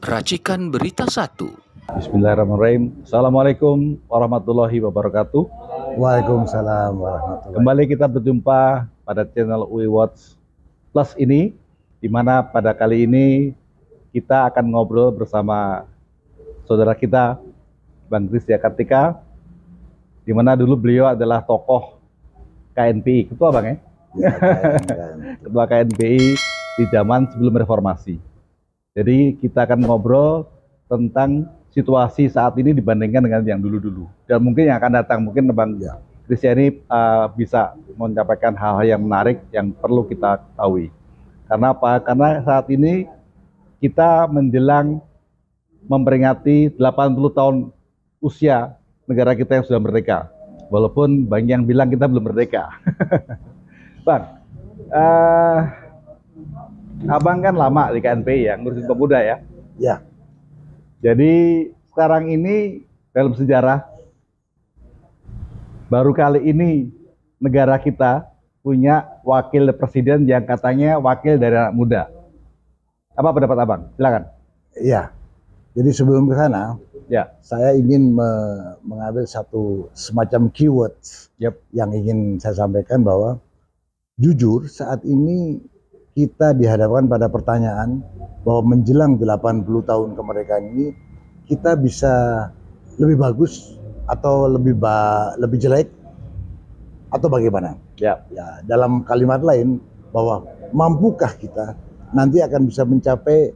Racikan Berita 1. Bismillahirrahmanirrahim. Assalamualaikum warahmatullahi wabarakatuh. Waalaikumsalam warahmatullahi. Kembali kita berjumpa pada channel UI Watch Plus ini, di mana pada kali ini kita akan ngobrol bersama saudara kita, Bang Krisya Kartika, di mana dulu beliau adalah tokoh KNPI, ketua Bang ya? Ketua KNPI di zaman sebelum reformasi. Jadi kita akan ngobrol tentang situasi saat ini dibandingkan dengan yang dulu-dulu. Dan mungkin yang akan datang, mungkin Bang Krisya ini bisa menyampaikan hal-hal yang menarik yang perlu kita ketahui. Karena apa? Karena saat ini kita menjelang memperingati 80 tahun usia negara kita yang sudah merdeka. Walaupun banyak yang bilang kita belum merdeka. Bang, Abang kan lama di KNPI ya, ngurusin pemuda ya. Ya. Jadi sekarang ini dalam sejarah baru kali ini negara kita punya wakil presiden yang katanya wakil dari anak muda. Apa pendapat Abang? Silakan. Iya. Jadi sebelum ke sana, Ya. saya ingin mengambil satu semacam keyword yang ingin saya sampaikan bahwa jujur saat ini kita dihadapkan pada pertanyaan bahwa menjelang 80 tahun kemerdekaan ini kita bisa lebih bagus atau lebih jelek atau bagaimana? Ya. Ya, dalam kalimat lain bahwa mampukah kita nanti akan bisa mencapai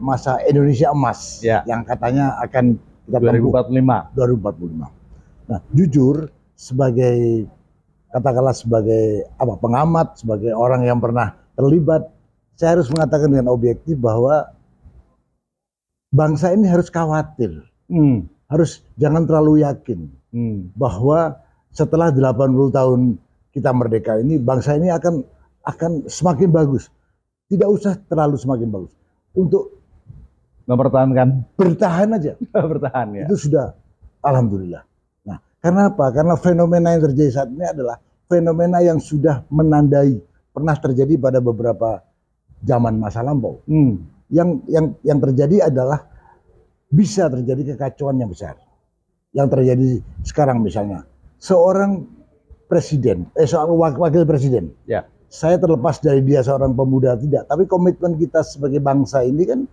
masa Indonesia emas yang katanya akan kita tempuh 2045. Nah, jujur sebagai katakanlah sebagai pengamat, sebagai orang yang pernah terlibat, saya harus mengatakan dengan objektif bahwa bangsa ini harus khawatir, harus jangan terlalu yakin bahwa setelah 80 tahun kita merdeka ini bangsa ini akan semakin bagus. Tidak usah terlalu semakin bagus. Untuk mempertahankan, bertahan aja. Bertahan ya. Itu sudah alhamdulillah. Nah, karena apa? Karena fenomena yang terjadi saat ini adalah fenomena yang sudah menandai pernah terjadi pada beberapa zaman masa lampau. Yang terjadi adalah bisa terjadi kekacauan yang besar. Yang terjadi sekarang misalnya seorang presiden, seorang wakil presiden. Ya. Saya terlepas dari dia seorang pemuda tidak, tapi komitmen kita sebagai bangsa ini kan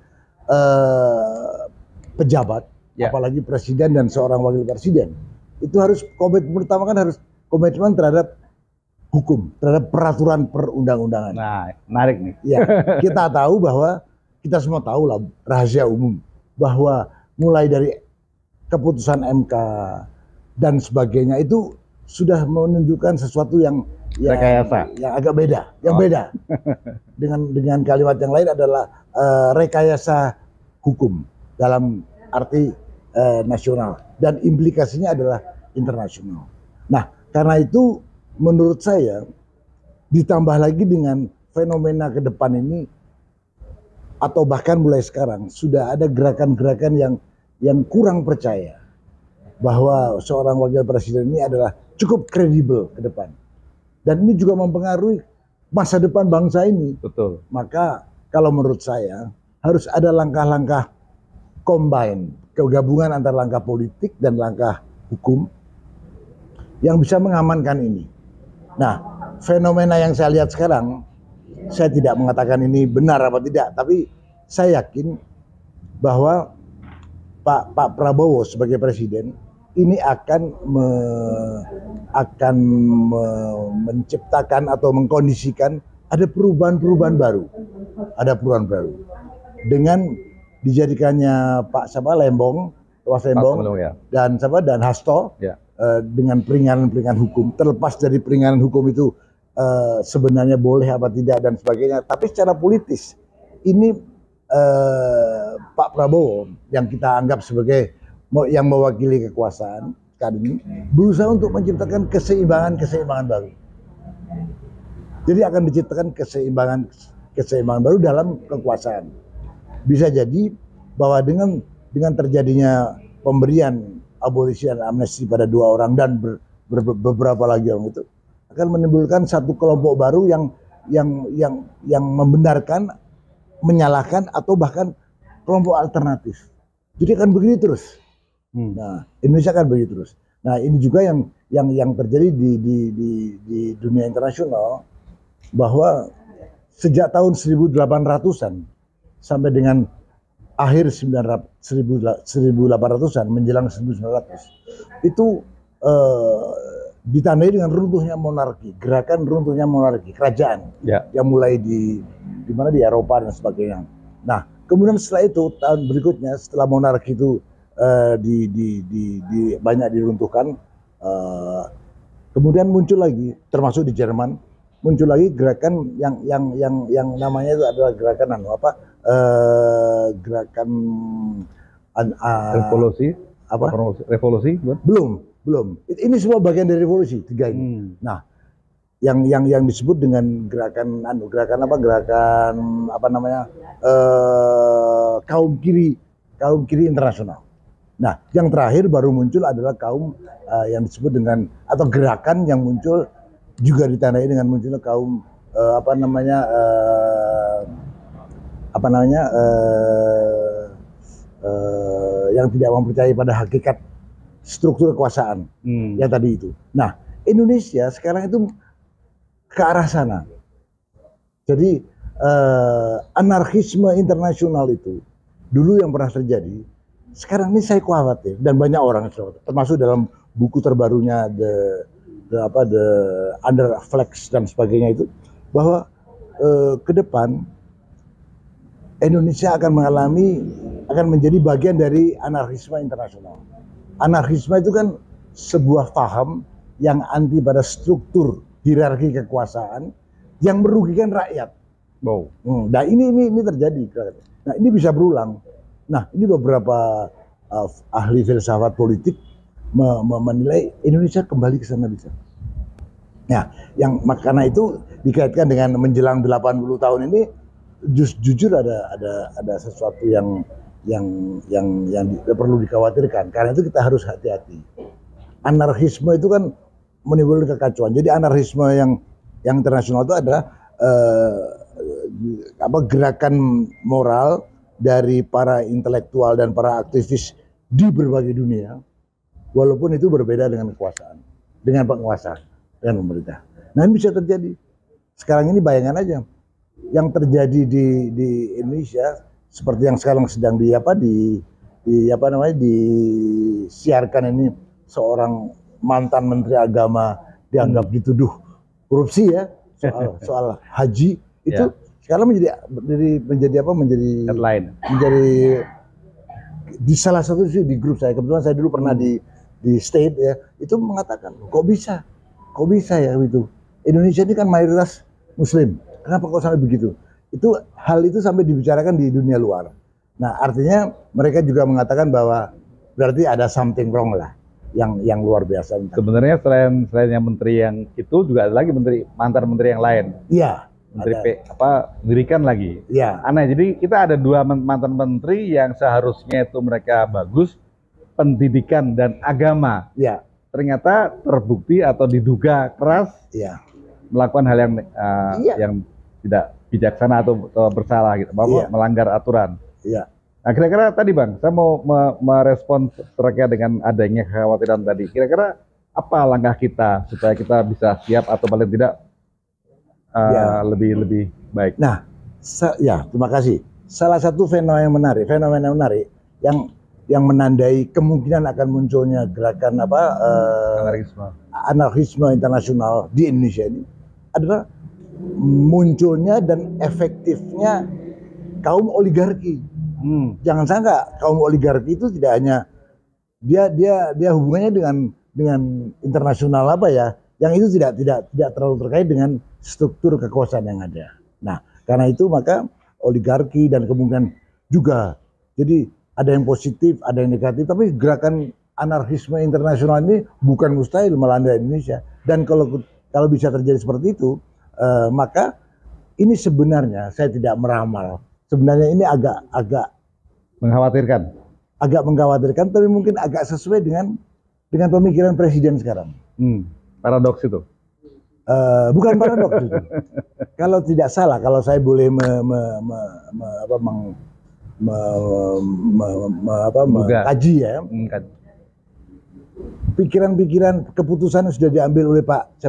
pejabat, apalagi presiden dan seorang wakil presiden, itu harus komitmen pertama kan harus komitmen terhadap hukum, terhadap peraturan perundang-undangan. Nah, menarik nih. Ya, kita tahu bahwa kita semua tahu lah rahasia umum bahwa mulai dari keputusan MK dan sebagainya itu sudah menunjukkan sesuatu yang rekayasa, yang agak beda, beda dengan kalimat yang lain adalah rekayasa hukum dalam arti nasional dan implikasinya adalah internasional. Nah, karena itu menurut saya ditambah lagi dengan fenomena ke depan ini atau bahkan mulai sekarang sudah ada gerakan-gerakan yang kurang percaya bahwa seorang wakil presiden ini adalah cukup kredibel ke depan. Dan ini juga mempengaruhi masa depan bangsa ini. Betul. Maka kalau menurut saya harus ada langkah-langkah combine, kegabungan antara langkah politik dan langkah hukum yang bisa mengamankan ini. Nah, fenomena yang saya lihat sekarang, saya tidak mengatakan ini benar apa tidak, tapi saya yakin bahwa Pak Prabowo sebagai presiden ini akan menciptakan atau mengkondisikan ada perubahan-perubahan baru. Ada perubahan baru. Dengan dijadikannya Pak Lembong, dan Hasto dengan peringanan hukum, terlepas dari peringanan hukum itu sebenarnya boleh apa tidak dan sebagainya, tapi secara politis ini Pak Prabowo yang kita anggap sebagai yang mewakili kekuasaan sekarang ini berusaha untuk menciptakan keseimbangan baru. Jadi akan diciptakan keseimbangan baru dalam kekuasaan. Bisa jadi bahwa dengan terjadinya pemberian abolisi dan amnesti pada 2 orang dan beberapa lagi orang itu akan menimbulkan satu kelompok baru yang membenarkan, menyalahkan atau bahkan kelompok alternatif. Jadi akan begini terus. Nah, Indonesia akan begini terus. Nah, ini juga yang terjadi di dunia internasional, bahwa sejak tahun 1800-an sampai dengan akhir 1800-an menjelang 1900 itu ditandai dengan runtuhnya monarki, gerakan runtuhnya monarki, kerajaan yang mulai di mana di Eropa dan sebagainya. Nah, kemudian setelah itu tahun berikutnya setelah monarki itu banyak diruntuhkan, kemudian muncul lagi, termasuk di Jerman, muncul lagi gerakan yang namanya itu adalah gerakan gerakan revolusi apa? Revolusi? Belum. Ini semua bagian dari revolusi tiga ini. Nah, yang disebut dengan gerakan kaum kiri internasional. Nah, yang terakhir baru muncul adalah kaum yang disebut dengan atau gerakan yang muncul juga ditandai dengan munculnya kaum yang tidak mempercayai pada hakikat struktur kekuasaan yang tadi itu. Nah, Indonesia sekarang itu ke arah sana. Jadi anarkisme internasional itu dulu yang pernah terjadi, sekarang ini saya khawatir dan banyak orang termasuk dalam buku terbarunya the Under Flags dan sebagainya itu, bahwa ke depan Indonesia akan menjadi bagian dari anarkisme internasional. Anarkisme itu kan sebuah paham yang anti pada struktur hierarki kekuasaan yang merugikan rakyat. Nah, ini terjadi. Nah, ini bisa berulang. Nah, ini beberapa ahli filsafat politik menilai Indonesia kembali ke sana bisa. Nah, karena itu dikaitkan dengan menjelang 80 tahun ini, jujur ada sesuatu yang perlu dikhawatirkan. Karena itu kita harus hati-hati. Anarkisme itu kan menimbulkan kekacauan. Jadi anarkisme yang internasional itu adalah gerakan moral dari para intelektual dan para aktivis di berbagai dunia, walaupun itu berbeda dengan kekuasaan, dengan penguasa, dengan pemerintah. Nah, ini bisa terjadi. Sekarang ini bayangan aja yang terjadi di Indonesia seperti yang sekarang sedang disiarkan ini, seorang mantan Menteri Agama dianggap dituduh korupsi ya soal haji itu sekarang menjadi headline, menjadi di salah satu di grup saya, kebetulan saya dulu pernah di state ya, itu mengatakan kok bisa ya itu Indonesia ini kan mayoritas Muslim, kenapa kok sampai begitu? Hal itu sampai dibicarakan di dunia luar. Nah, artinya mereka juga mengatakan bahwa berarti ada something wrong lah yang luar biasa. Sebenarnya selain yang menteri yang itu juga ada lagi mantan menteri yang lain. Iya. Dirikan lagi. Iya. Aneh. Jadi kita ada dua mantan menteri yang seharusnya itu mereka bagus pendidikan dan agama. Iya. Ternyata terbukti atau diduga keras. Iya. Melakukan hal yang tidak bijaksana atau bersalah gitu, melanggar aturan. Iya. Nah, kira-kira tadi Bang, saya mau merespon terkait dengan adanya kekhawatiran tadi. Kira-kira apa langkah kita supaya kita bisa siap atau paling tidak lebih baik? Nah, terima kasih. Salah satu fenomena menarik yang menandai kemungkinan akan munculnya gerakan anarkisme internasional di Indonesia ini adalah munculnya dan efektifnya kaum oligarki. Jangan sangka kaum oligarki itu tidak hanya dia hubungannya dengan internasional yang itu tidak terlalu terkait dengan struktur kekuasaan yang ada. Nah, karena itu maka oligarki dan kemungkinan juga, jadi ada yang positif, ada yang negatif, tapi gerakan anarkisme internasional ini bukan mustahil melanda Indonesia. Dan kalau bisa terjadi seperti itu, maka ini sebenarnya saya tidak meramal. Sebenarnya ini agak mengkhawatirkan, tapi mungkin agak sesuai dengan pemikiran presiden sekarang. Paradoks itu. Bukan paradoks itu. Kalau tidak salah, kalau saya boleh mengkaji ya. Pikiran-pikiran keputusan yang sudah diambil oleh Pak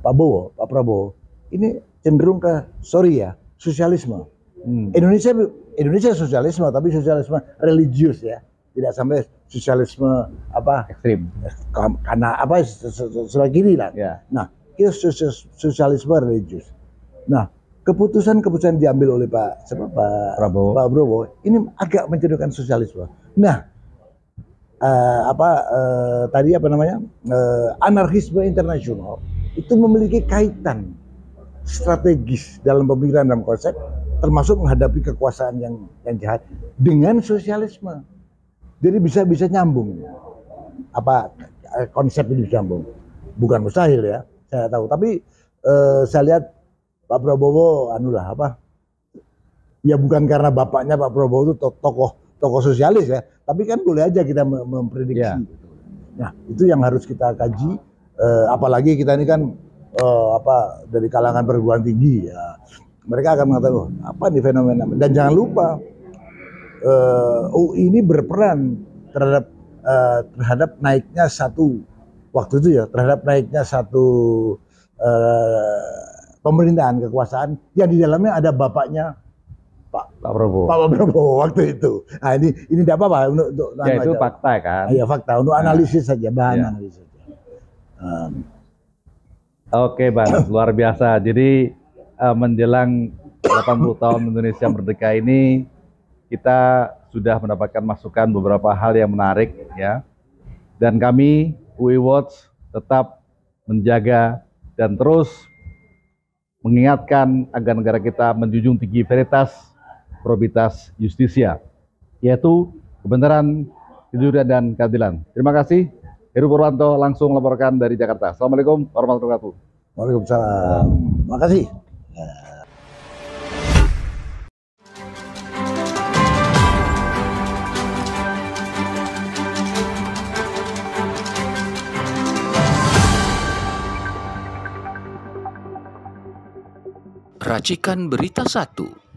Prabowo ini cenderung ke sosialisme. Indonesia sosialisme, tapi sosialisme religius ya, tidak sampai sosialisme ekstrim karena sebelah kiri lah. Nah, itu sosialisme religius. Nah, keputusan diambil oleh Pak Prabowo ini agak mencenderungkan sosialisme. Nah, anarkisme internasional itu memiliki kaitan strategis dalam pemikiran dan konsep, termasuk menghadapi kekuasaan yang jahat dengan sosialisme. Jadi bisa nyambung. Konsep ini bisa nyambung. Bukan mustahil ya, saya tahu. Tapi saya lihat Pak Prabowo ya bukan karena bapaknya Pak Prabowo itu tokoh sosialis ya, tapi kan boleh aja kita memprediksi. Nah, itu yang harus kita kaji, apalagi kita ini kan dari kalangan perguruan tinggi ya. Mereka akan mengatakan apa nih fenomena, dan jangan lupa UI ini berperan terhadap naiknya satu pemerintahan kekuasaan yang di dalamnya ada bapaknya Pak Prabowo waktu itu. Nah, ini tidak apa-apa untuk itu fakta kan? Iya, fakta untuk analisis saja, bahan analisis saja. Oke, Bang, luar biasa. Jadi menjelang 80 tahun Indonesia merdeka ini, kita sudah mendapatkan masukan beberapa hal yang menarik ya. Dan kami UI Watch tetap menjaga dan terus mengingatkan agar negara kita menjunjung tinggi veritas, probitas, justisia, yaitu kebenaran, kejujuran, dan keadilan. Terima kasih. Heru Purwanto langsung melaporkan dari Jakarta. Assalamualaikum warahmatullahi wabarakatuh. Waalaikumsalam. Makasih. Racikan Berita 1.